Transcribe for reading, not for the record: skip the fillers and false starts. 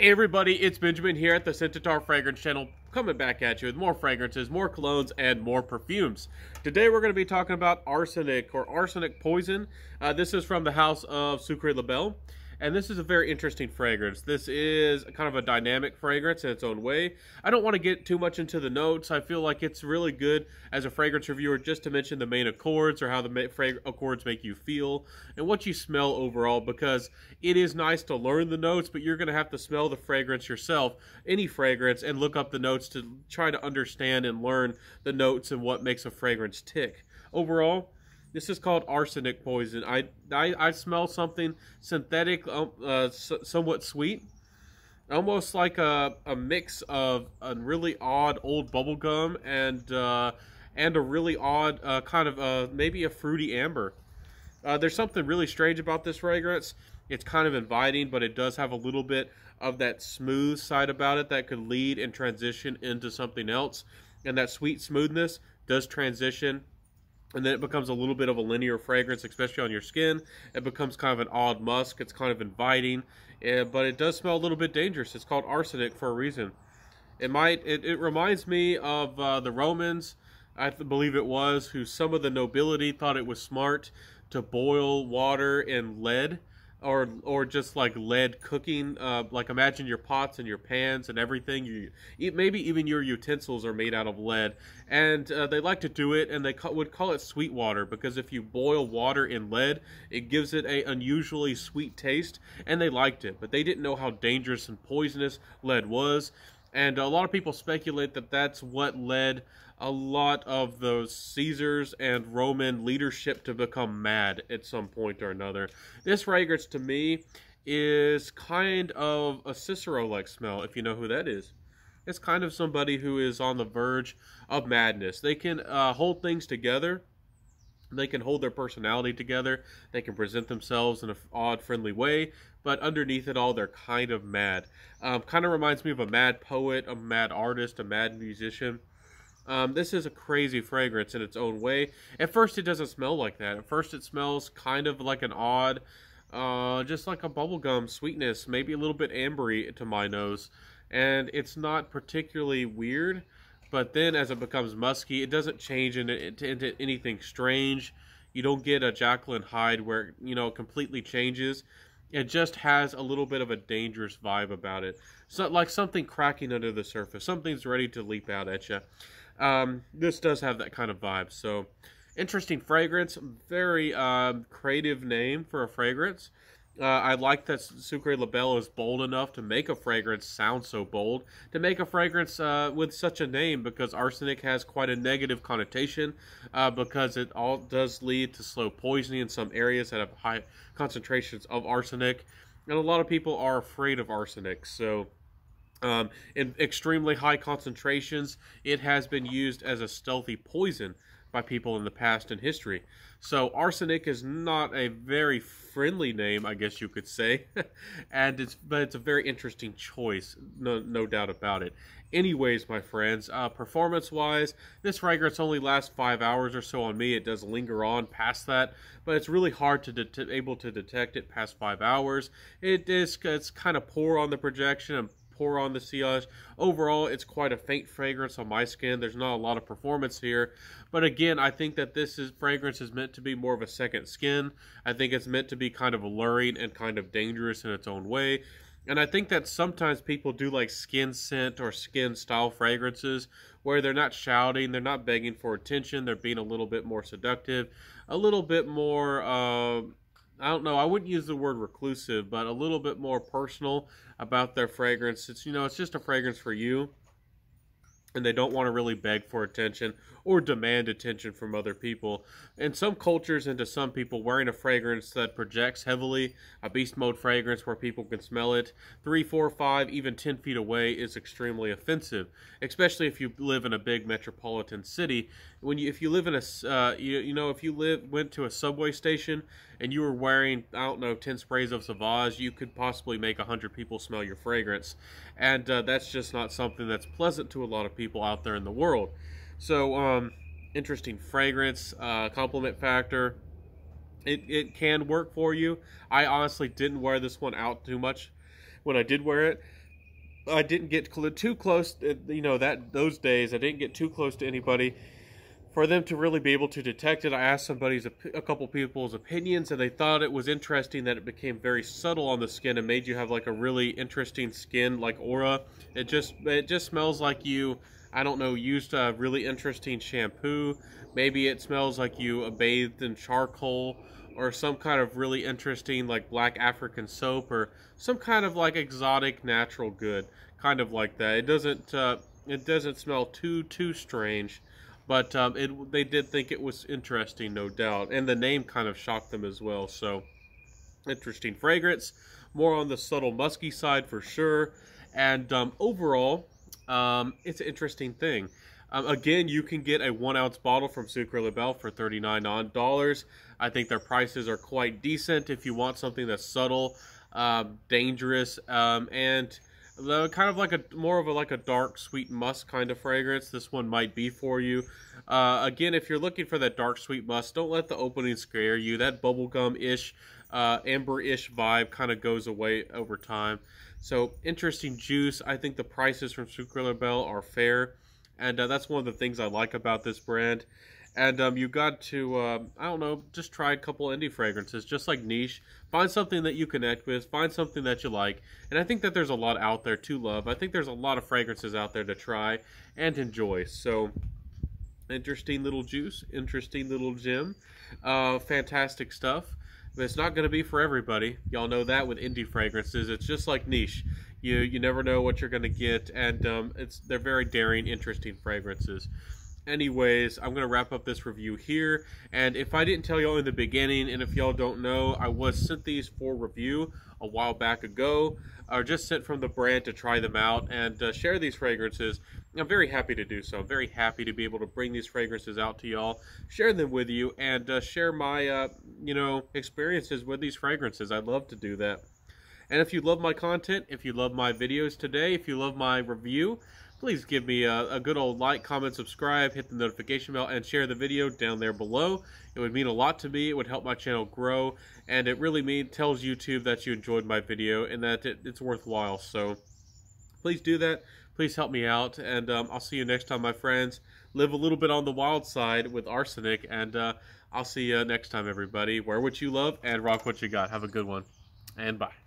Hey everybody, it's Benjamin here at the Centaur Fragrance Channel, coming back at you with more fragrances, more colognes, and more perfumes. Today we're going to be talking about Arsenic, or Arsenic Poison. This is from the house of Sucreabeille, and this is a very interesting fragrance. This is kind of a dynamic fragrance in its own way. I don't want to get too much into the notes. I feel like it's really good as a fragrance reviewer just to mention the main accords, or how the accords make you feel, and what you smell overall, because it is nice to learn the notes, but you're going to have to smell the fragrance yourself, any fragrance, and look up the notes to try to understand and learn the notes and what makes a fragrance tick. Overall, this is called Arsenic Poison. I smell something synthetic, somewhat sweet, almost like a mix of a really odd old bubble gum and a really odd kind of maybe a fruity amber. There's something really strange about this fragrance. It's kind of inviting, but it does have a little bit of that smooth side about it that could lead and transition into something else. And that sweet smoothness does transition, and then it becomes a little bit of a linear fragrance, especially on your skin. It becomes kind of an odd musk. It's kind of inviting, but it does smell a little bit dangerous. It's called arsenic for a reason. It reminds me of the Romans, I believe it was, who some of the nobility thought it was smart to boil water in lead, or just like lead cooking. Like imagine your pots and your pans and everything. Maybe even your utensils are made out of lead, and they like to do it, and they would call it sweet water, because if you boil water in lead, it gives it a unusually sweet taste, and they liked it, but they didn't know how dangerous and poisonous lead was. And a lot of people speculate that that's what led a lot of those Caesars and Roman leadership to become mad at some point or another. This fragrance, to me, is kind of a Cicero-like smell, if you know who that is. It's kind of somebody who is on the verge of madness. They can hold things together. They can hold their personality together. They can present themselves in an odd, friendly way, but underneath it all, they're kind of mad. Kind of reminds me of a mad poet, a mad artist, a mad musician. This is a crazy fragrance in its own way. At first, it doesn't smell like that. At first, it smells kind of like an odd, just like a bubblegum sweetness, maybe a little bit ambery to my nose. And it's not particularly weird. But then as it becomes musky, it doesn't change into anything strange. You don't get a Jekyll and Hyde where, it completely changes. It just has a little bit of a dangerous vibe about it. So, like something cracking under the surface. Something's ready to leap out at you. This does have that kind of vibe. So, interesting fragrance. Very creative name for a fragrance. I like that Sucreabeille is bold enough to make a fragrance sound so bold, to make a fragrance with such a name, because arsenic has quite a negative connotation, because it all does lead to slow poisoning in some areas that have high concentrations of arsenic, and a lot of people are afraid of arsenic. So in extremely high concentrations, it has been used as a stealthy poison by people in the past in history. So arsenic is not a very friendly name, I guess you could say, but it's a very interesting choice, no doubt about it. Anyways, my friends, performance-wise, this fragrance only lasts 5 hours or so on me. It does linger on past that, but it's really hard to able to detect it past 5 hours. It's kind of poor on the projection and pour on the sillage. Overall, it's quite a faint fragrance on my skin. There's not a lot of performance here, but again, I think that fragrance is meant to be more of a second skin. I think it's meant to be kind of alluring and kind of dangerous in its own way. And I think that sometimes people do like skin scent or skin style fragrances where they're not shouting, they're not begging for attention, they're being a little bit more seductive, a little bit more I don't know, I wouldn't use the word reclusive, but a little bit more personal about their fragrance. It's just a fragrance for you, and they don't want to really beg for attention or demand attention from other people. In some cultures and to some people, wearing a fragrance that projects heavily, a beast mode fragrance where people can smell it 3, 4, 5, even 10 feet away, is extremely offensive, especially if you live in a big metropolitan city. If you live in if you went to a subway station and you were wearing, I don't know, 10 sprays of Sauvage, you could possibly make 100 people smell your fragrance. And that's just not something that's pleasant to a lot of people out there in the world. So, interesting fragrance, compliment factor. It can work for you. I honestly didn't wear this one out too much when I did wear it. I didn't get too close, you know, those days I didn't get too close to anybody for them to really be able to detect it. I asked a couple people's opinions, and they thought it was interesting that it became very subtle on the skin and made you have like a really interesting skin, like aura. It just smells like you, I don't know, used a really interesting shampoo. Maybe it smells like you bathed in charcoal or some kind of really interesting like black African soap or some kind of like exotic natural good, kind of like that. It doesn't smell too strange. But they did think it was interesting, no doubt. And the name kind of shocked them as well. So, interesting fragrance. More on the subtle musky side for sure. And overall, it's an interesting thing. Again, you can get a 1 ounce bottle from Sucreabielle for $39. I think their prices are quite decent if you want something that's subtle, dangerous, and kind of like more of a dark sweet musk kind of fragrance. This one might be for you. Again, if you're looking for that dark sweet musk, don't let the opening scare you. That bubblegum-ish, amber-ish vibe kind of goes away over time. So interesting juice. I think the prices from Sucreabielle are fair, and that's one of the things I like about this brand. And you got to, I don't know, just try a couple indie fragrances, just like niche. Find something that you connect with, find something that you like. And I think that there's a lot out there to love. I think there's a lot of fragrances out there to try and enjoy. So, interesting little juice, interesting little gem. Fantastic stuff. But it's not going to be for everybody. Y'all know that with indie fragrances. It's just like niche. You never know what you're going to get. And they're very daring, interesting fragrances. Anyways, I'm going to wrap up this review here, and if I didn't tell y'all in the beginning, and if y'all don't know, I was sent these for review a while back ago, or just sent from the brand to try them out and share these fragrances. I'm very happy to do so. I'm very happy to be able to bring these fragrances out to y'all, share them with you, and share my, experiences with these fragrances. I'd love to do that. And if you love my content, if you love my videos today, if you love my review, please give me a good old like, comment, subscribe, hit the notification bell, and share the video down there below. It would mean a lot to me. It would help my channel grow, and it really tells YouTube that you enjoyed my video and that it's worthwhile. So please do that. Please help me out, and I'll see you next time, my friends. Live a little bit on the wild side with Arsenic, and I'll see you next time, everybody. Wear what you love and rock what you got. Have a good one, and bye.